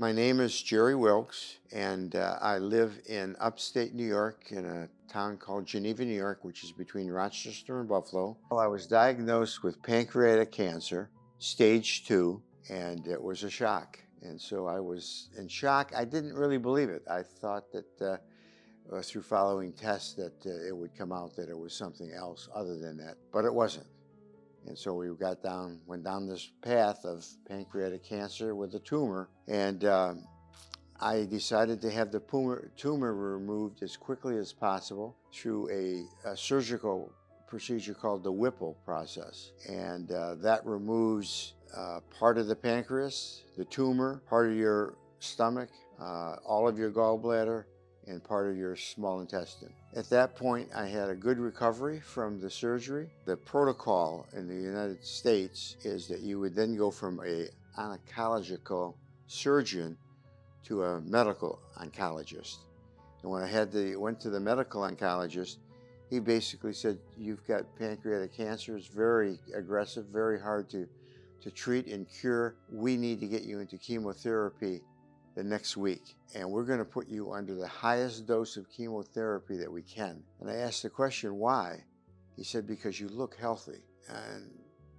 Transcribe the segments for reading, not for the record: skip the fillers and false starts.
My name is Jerry Wilkes, and I live in upstate New York in a town called Geneva, New York, which is between Rochester and Buffalo. Well, I was diagnosed with pancreatic cancer, stage 2, and it was a shock. And so I was in shock. I didn't really believe it. I thought that through following tests that it would come out that it was something else other than that, but it wasn't. And so we went down this path of pancreatic cancer with a tumor, and I decided to have the tumor removed as quickly as possible through a surgical procedure called the Whipple process. And that removes part of the pancreas, the tumor, part of your stomach, all of your gallbladder, and part of your small intestine. At that point, I had a good recovery from the surgery. The protocol in the United States is that you would then go from an oncological surgeon to a medical oncologist. And when I went to the medical oncologist, he basically said, "You've got pancreatic cancer. It's very aggressive, very hard to treat and cure. We need to get you into chemotherapy the next week, and we're going to put you under the highest dose of chemotherapy that we can." And I asked the question, why? He said, "Because you look healthy." And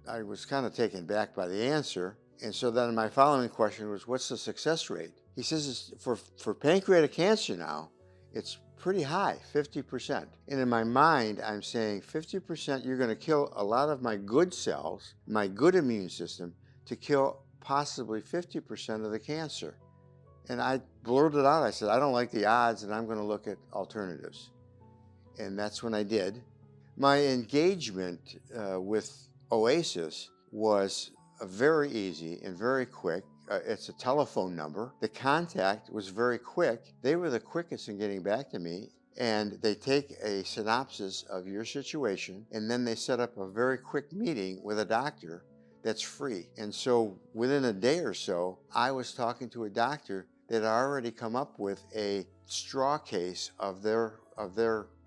I was kind of taken back by the answer. And so then my following question was, what's the success rate? He says, for pancreatic cancer now, it's pretty high, 50%. And in my mind, I'm saying 50%, you're going to kill a lot of my good cells, my good immune system, to kill possibly 50% of the cancer. And I blurted out, I said, "I don't like the odds, and I'm going to look at alternatives." And that's when I did. My engagement with Oasis was very easy and very quick. It's a telephone number. The contact was very quick. They were the quickest in getting back to me. And they take a synopsis of your situation, and then they set up a very quick meeting with a doctor that's free. And so within a day or so, I was talking to a doctor that had already come up with a straw case of their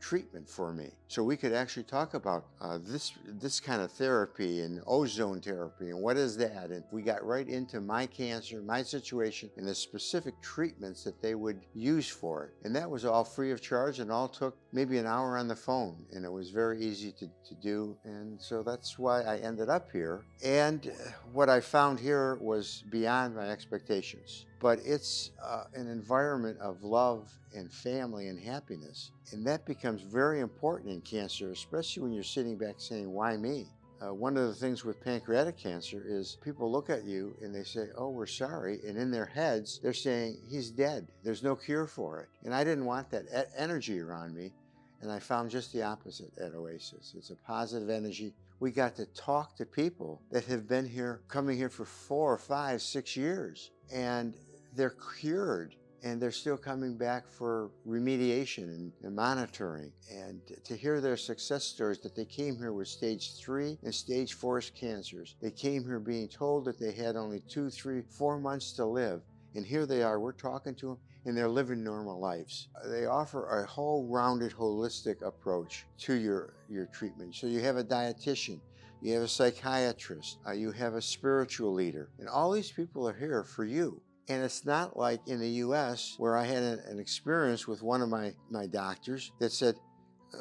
treatment for me. So we could actually talk about this kind of therapy and ozone therapy and what is that. And we got right into my cancer, my situation, and the specific treatments that they would use for it. And that was all free of charge, and all took maybe an hour on the phone. And it was very easy to do. And so that's why I ended up here. And what I found here was beyond my expectations. But it's an environment of love and family and happiness. And that becomes very important in cancer, especially when you're sitting back saying, "Why me?" One of the things with pancreatic cancer is people look at you and they say, "Oh, we're sorry." And in their heads, they're saying, "He's dead. There's no cure for it." And I didn't want that energy around me. And I found just the opposite at Oasis. It's a positive energy. We got to talk to people that have been here, coming here for 4, 5, 6 years. And they're cured, and they're still coming back for remediation and monitoring. And to hear their success stories, that they came here with stage 3 and stage 4 cancers. They came here being told that they had only 2, 3, 4 months to live. And here they are, we're talking to them, and they're living normal lives. They offer a whole rounded, holistic approach to your treatment. So you have a dietitian, you have a psychiatrist, you have a spiritual leader, and all these people are here for you. And it's not like in the US where I had an experience with one of my doctors that said,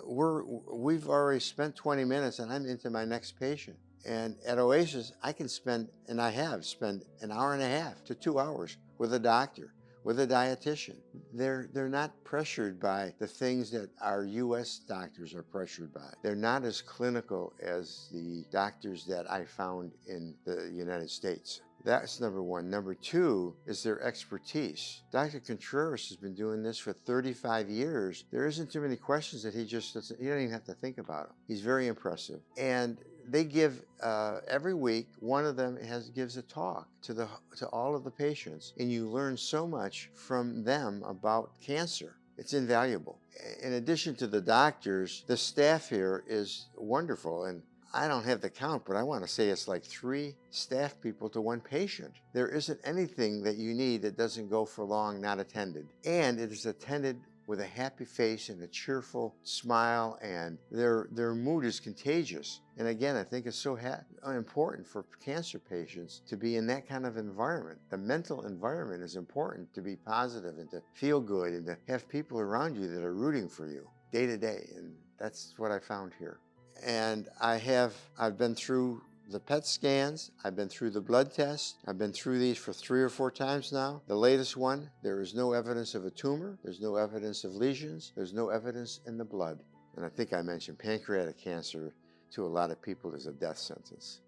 we've already spent 20 minutes and I'm into my next patient. And at Oasis, I can spend, and I have spent, an hour and a half to 2 hours with a doctor, with a dietitian. They're not pressured by the things that our US doctors are pressured by. They're not as clinical as the doctors that I found in the United States. That's number one. Number two is their expertise. Dr. Contreras has been doing this for 35 years. There isn't too many questions that he doesn't even have to think about them. He's very impressive. And they give, every week, one of them gives a talk to all of the patients. And you learn so much from them about cancer. It's invaluable. In addition to the doctors, the staff here is wonderful. And I don't have the count, but I want to say it's like 3 staff people to 1 patient. There isn't anything that you need that doesn't go for long not attended. And it is attended with a happy face and a cheerful smile, and their mood is contagious. And again, I think it's so important for cancer patients to be in that kind of environment. The mental environment is important, to be positive and to feel good and to have people around you that are rooting for you day to day. And that's what I found here. And I've been through the PET scans, I've been through the blood tests, I've been through these for 3 or 4 times now. The latest one, there is no evidence of a tumor, there's no evidence of lesions, there's no evidence in the blood. And I think I mentioned pancreatic cancer to a lot of people is a death sentence.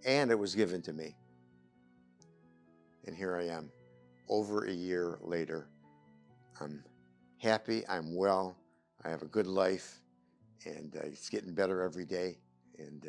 And it was given to me. And here I am, over a year later. I'm happy, I'm well, I have a good life, and it's getting better every day. And